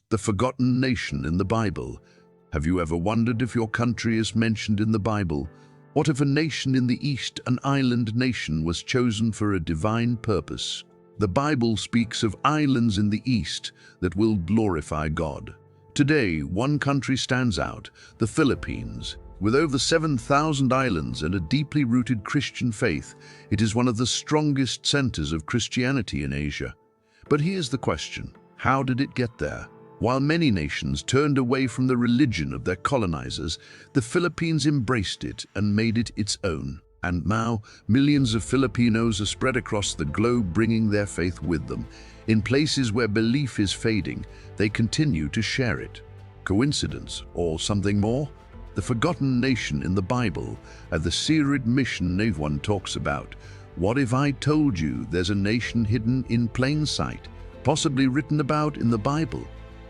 The forgotten nation in the Bible. Have you ever wondered if your country is mentioned in the Bible? What if a nation in the East, an island nation, was chosen for a divine purpose? The Bible speaks of islands in the East that will glorify God. Today, one country stands out, the Philippines. With over 7,000 islands and a deeply rooted Christian faith, it is one of the strongest centers of Christianity in Asia. But here's the question: how did it get there? While many nations turned away from the religion of their colonizers, the Philippines embraced it and made it its own. And now, millions of Filipinos are spread across the globe, bringing their faith with them. In places where belief is fading, they continue to share it. Coincidence or something more? The forgotten nation in the Bible, the seared mission no one talks about. What if I told you there's a nation hidden in plain sight, possibly written about in the Bible?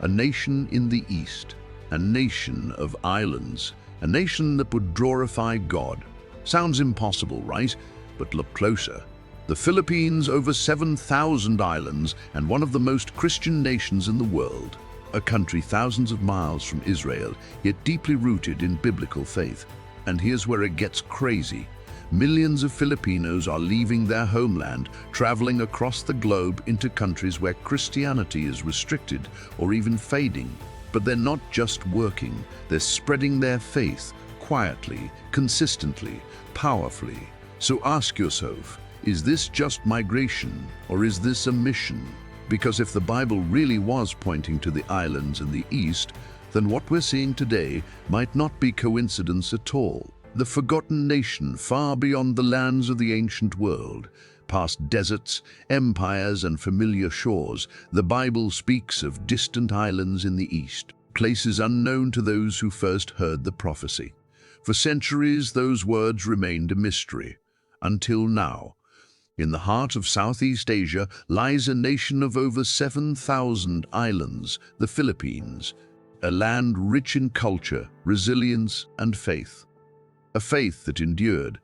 A nation in the East, a nation of islands, a nation that would glorify God. Sounds impossible, right? But look closer. The Philippines, over 7,000 islands and one of the most Christian nations in the world. A country thousands of miles from Israel, yet deeply rooted in biblical faith. And here's where it gets crazy. Millions of Filipinos are leaving their homeland, traveling across the globe into countries where Christianity is restricted or even fading. But they're not just working, they're spreading their faith quietly, consistently, powerfully. So ask yourself, is this just migration or is this a mission? Because if the Bible really was pointing to the islands in the East, then what we're seeing today might not be coincidence at all. The forgotten nation far beyond the lands of the ancient world, past deserts, empires, and familiar shores, the Bible speaks of distant islands in the East, places unknown to those who first heard the prophecy. For centuries, those words remained a mystery, until now. In the heart of Southeast Asia lies a nation of over 7,000 islands, the Philippines, a land rich in culture, resilience, and faith. A faith that endured.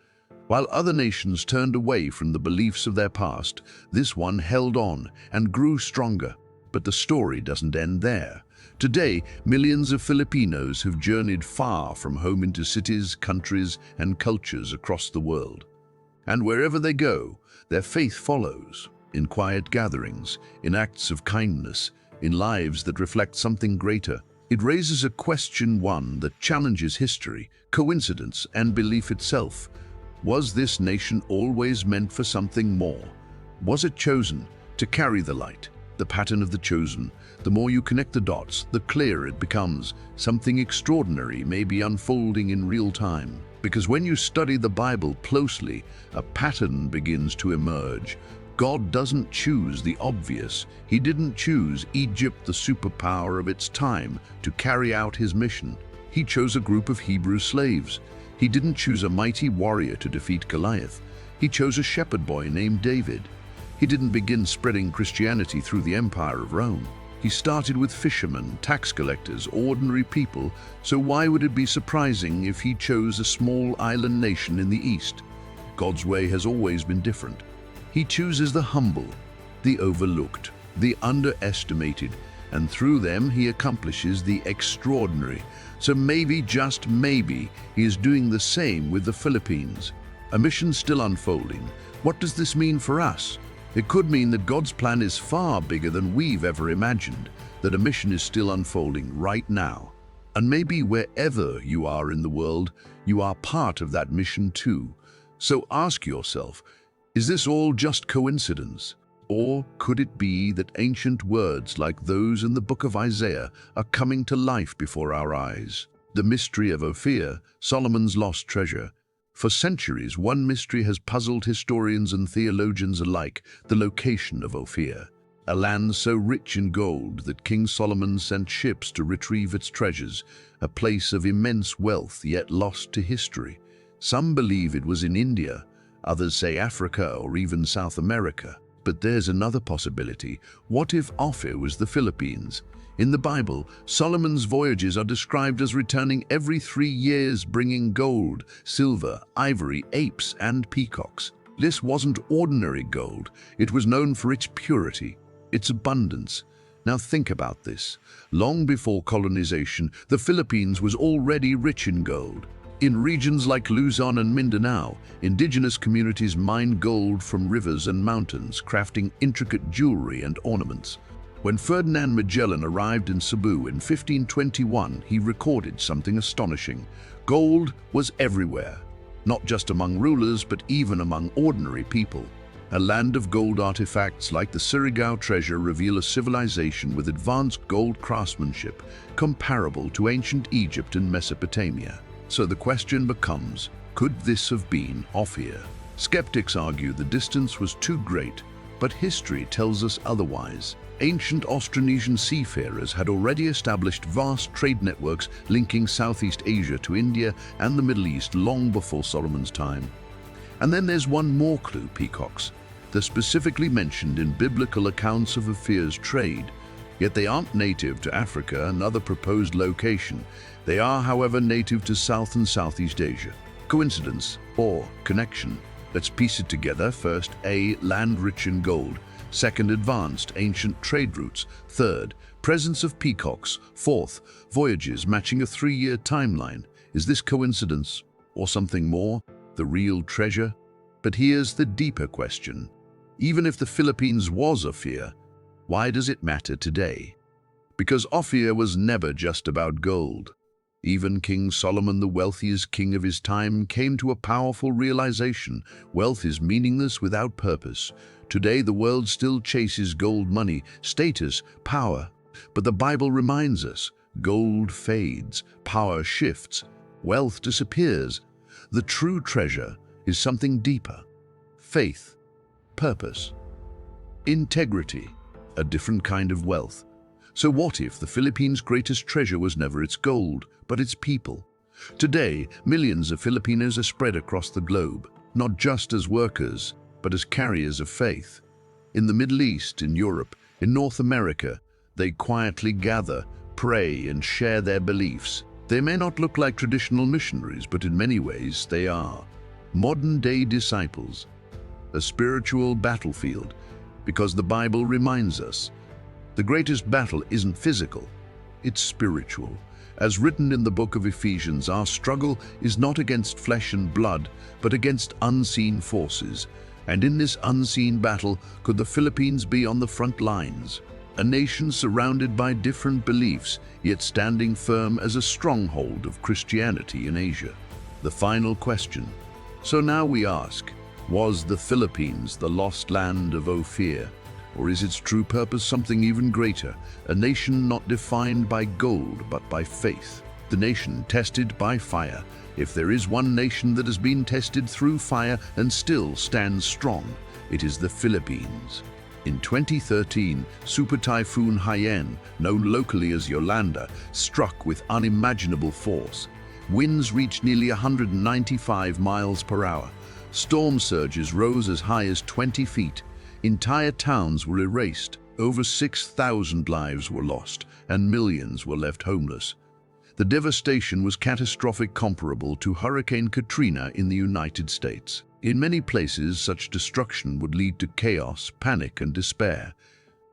While other nations turned away from the beliefs of their past, this one held on and grew stronger. But the story doesn't end there. Today, millions of Filipinos have journeyed far from home into cities, countries, and cultures across the world. And wherever they go, their faith follows, in quiet gatherings, in acts of kindness, in lives that reflect something greater. It raises a question, one that challenges history, coincidence, and belief itself. Was this nation always meant for something more? Was it chosen to carry the light? The pattern of the chosen. The more you connect the dots, the clearer it becomes. Something extraordinary may be unfolding in real time. Because when you study the Bible closely, a pattern begins to emerge. God doesn't choose the obvious. He didn't choose Egypt, the superpower of its time, to carry out his mission. He chose a group of Hebrew slaves. He didn't choose a mighty warrior to defeat Goliath. He chose a shepherd boy named David. He didn't begin spreading Christianity through the empire of Rome. He started with fishermen, tax collectors, ordinary people, so why would it be surprising if he chose a small island nation in the East? God's way has always been different. He chooses the humble, the overlooked, the underestimated, and through them he accomplishes the extraordinary. So maybe, just maybe, he is doing the same with the Philippines. A mission still unfolding. What does this mean for us? It could mean that God's plan is far bigger than we've ever imagined, that a mission is still unfolding right now. And maybe wherever you are in the world, you are part of that mission too. So ask yourself, is this all just coincidence? Or could it be that ancient words like those in the book of Isaiah are coming to life before our eyes? The mystery of Ophir, Solomon's lost treasure. For centuries, one mystery has puzzled historians and theologians alike, the location of Ophir, a land so rich in gold that King Solomon sent ships to retrieve its treasures, a place of immense wealth yet lost to history. Some believe it was in India, others say Africa or even South America. But there's another possibility. What if Ophir was the Philippines? In the Bible, Solomon's voyages are described as returning every 3 years, bringing gold, silver, ivory, apes, and peacocks. This wasn't ordinary gold. It was known for its purity, its abundance, Now think about this. Long before colonization, the Philippines was already rich in gold. In regions like Luzon and Mindanao, indigenous communities mined gold from rivers and mountains, crafting intricate jewelry and ornaments. When Ferdinand Magellan arrived in Cebu in 1521, he recorded something astonishing. Gold was everywhere, not just among rulers, but even among ordinary people. A land of gold artifacts like the Surigao treasure reveal a civilization with advanced gold craftsmanship comparable to ancient Egypt and Mesopotamia. So the question becomes, could this have been Ophir? Skeptics argue the distance was too great, but history tells us otherwise. Ancient Austronesian seafarers had already established vast trade networks linking Southeast Asia to India and the Middle East long before Solomon's time. And then there's one more clue, peacocks. They're specifically mentioned in biblical accounts of Ophir's trade, yet they aren't native to Africa, another proposed location. They are, however, native to South and Southeast Asia. Coincidence or connection? Let's piece it together. First, A, land rich in gold. Second, advanced ancient trade routes. Third, presence of peacocks. Fourth, voyages matching a 3-year timeline. Is this coincidence or something more? The real treasure? But here's the deeper question. Even if the Philippines was Ophir, why does it matter today? Because Ophir was never just about gold. Even King Solomon, the wealthiest king of his time, came to a powerful realization: wealth is meaningless without purpose. Today, the world still chases gold, money, status, power. But the Bible reminds us, gold fades, power shifts, wealth disappears. The true treasure is something deeper: faith, purpose, integrity, a different kind of wealth. So what if the Philippines' greatest treasure was never its gold, but its people? Today, millions of Filipinos are spread across the globe, not just as workers, but as carriers of faith. In the Middle East, in Europe, in North America, they quietly gather, pray, and share their beliefs. They may not look like traditional missionaries, but in many ways they are modern-day disciples, a spiritual battlefield, because the Bible reminds us the greatest battle isn't physical, it's spiritual. As written in the book of Ephesians, our struggle is not against flesh and blood, but against unseen forces. And in this unseen battle, could the Philippines be on the front lines? A nation surrounded by different beliefs, yet standing firm as a stronghold of Christianity in Asia. The final question. So now we ask, was the Philippines the lost land of Ophir? Or is its true purpose something even greater, a nation not defined by gold but by faith, the nation tested by fire? If there is one nation that has been tested through fire and still stands strong, it is the Philippines. In 2013, Super Typhoon Haiyan, known locally as Yolanda, struck with unimaginable force. Winds reached nearly 195 miles per hour. Storm surges rose as high as 20 feet. Entire towns were erased, over 6,000 lives were lost, and millions were left homeless. The devastation was catastrophic, comparable to Hurricane Katrina in the United States. In many places, such destruction would lead to chaos, panic, and despair.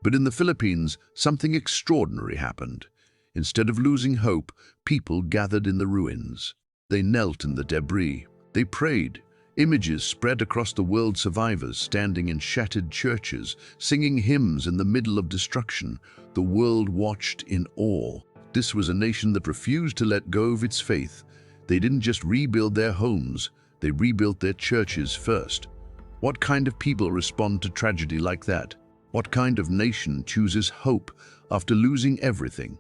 But in the Philippines, something extraordinary happened. Instead of losing hope, people gathered in the ruins. They knelt in the debris. They prayed. Images spread across the world, survivors standing in shattered churches, singing hymns in the middle of destruction. The world watched in awe. This was a nation that refused to let go of its faith. They didn't just rebuild their homes, they rebuilt their churches first. What kind of people respond to tragedy like that? What kind of nation chooses hope after losing everything?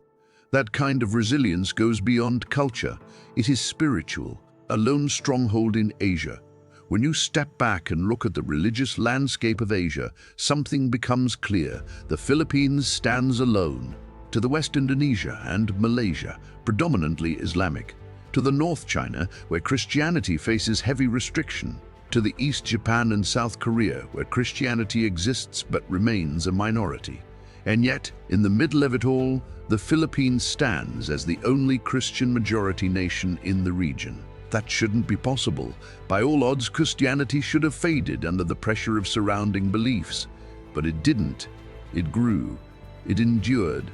That kind of resilience goes beyond culture. It is spiritual, a lone stronghold in Asia. When you step back and look at the religious landscape of Asia, something becomes clear. The Philippines stands alone. To the west, Indonesia and Malaysia, predominantly Islamic. To the north, China, where Christianity faces heavy restriction. To the east, Japan and South Korea, where Christianity exists but remains a minority. And yet, in the middle of it all, the Philippines stands as the only Christian majority nation in the region. That shouldn't be possible. By all odds, Christianity should have faded under the pressure of surrounding beliefs. But it didn't. It grew. It endured.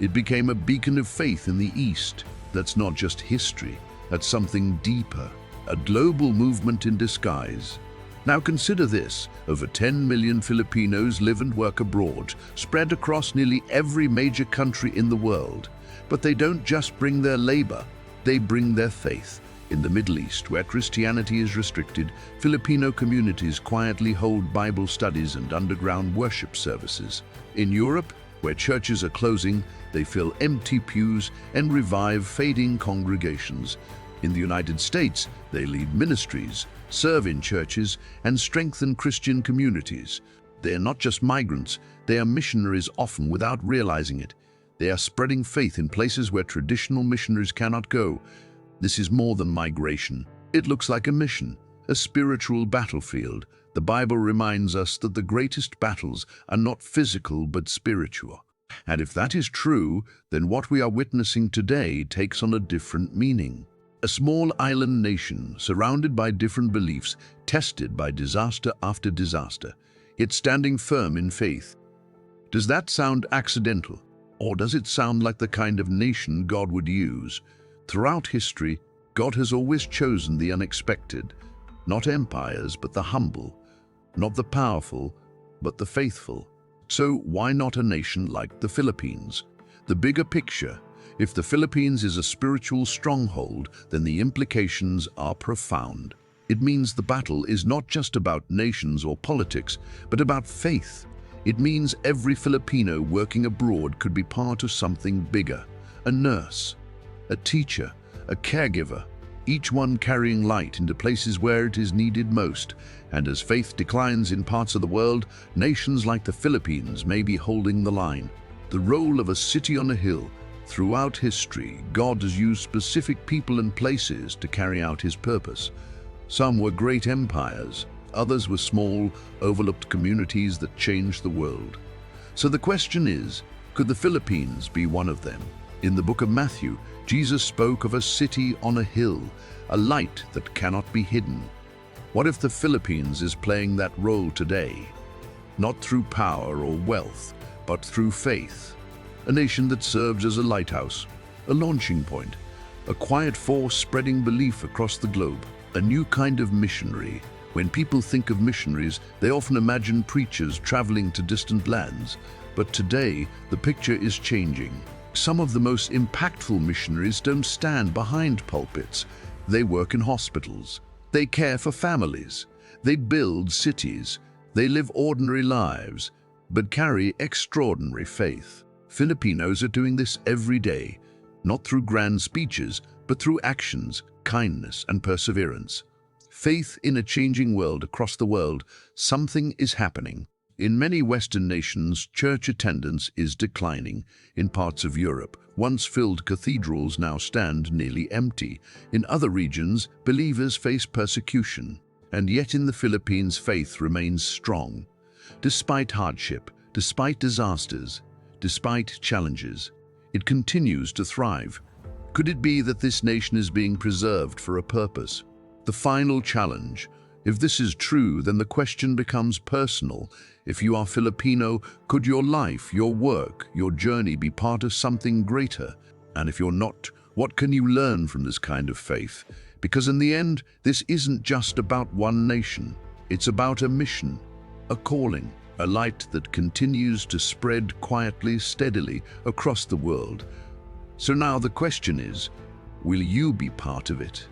It became a beacon of faith in the East. That's not just history, that's something deeper, a global movement in disguise. Now consider this, over 10 million Filipinos live and work abroad, spread across nearly every major country in the world. But they don't just bring their labor, they bring their faith. In the Middle East, where Christianity is restricted, Filipino communities quietly hold Bible studies and underground worship services. In Europe, where churches are closing, they fill empty pews and revive fading congregations. In the United States, they lead ministries, serve in churches, and strengthen Christian communities. They are not just migrants, they are missionaries, often without realizing it. They are spreading faith in places where traditional missionaries cannot go. This is more than migration. It looks like a mission, a spiritual battlefield. The Bible reminds us that the greatest battles are not physical but spiritual. And if that is true, then what we are witnessing today takes on a different meaning. A small island nation surrounded by different beliefs, tested by disaster after disaster, yet standing firm in faith. Does that sound accidental? Or does it sound like the kind of nation God would use? Throughout history, God has always chosen the unexpected, not empires but the humble, not the powerful but the faithful. So why not a nation like the Philippines? The bigger picture: if the Philippines is a spiritual stronghold, then the implications are profound. It means the battle is not just about nations or politics, but about faith. It means every Filipino working abroad could be part of something bigger: a nurse, a teacher, a caregiver, each one carrying light into places where it is needed most. And as faith declines in parts of the world, nations like the Philippines may be holding the line. The role of a city on a hill. Throughout history, God has used specific people and places to carry out his purpose. Some were great empires, others were small, overlooked communities that changed the world. So the question is, could the Philippines be one of them? In the book of Matthew, Jesus spoke of a city on a hill, a light that cannot be hidden. What if the Philippines is playing that role today? Not through power or wealth, but through faith. A nation that serves as a lighthouse, a launching point, a quiet force spreading belief across the globe, a new kind of missionary. When people think of missionaries, they often imagine preachers traveling to distant lands. But today, the picture is changing. Some of the most impactful missionaries don't stand behind pulpits. They work in hospitals. They care for families. They build cities. They live ordinary lives, but carry extraordinary faith. Filipinos are doing this every day, not through grand speeches, but through actions, kindness, and perseverance. Faith in a changing world. Across the world, something is happening. In many Western nations, church attendance is declining. In parts of Europe, once filled cathedrals now stand nearly empty. In other regions, believers face persecution. And yet in the Philippines, faith remains strong. Despite hardship, despite disasters, despite challenges, it continues to thrive. Could it be that this nation is being preserved for a purpose? The final challenge. If this is true, then the question becomes personal. If you are Filipino, could your life, your work, your journey be part of something greater? And if you're not, what can you learn from this kind of faith? Because in the end, this isn't just about one nation. It's about a mission, a calling, a light that continues to spread quietly, steadily across the world. So now the question is, will you be part of it?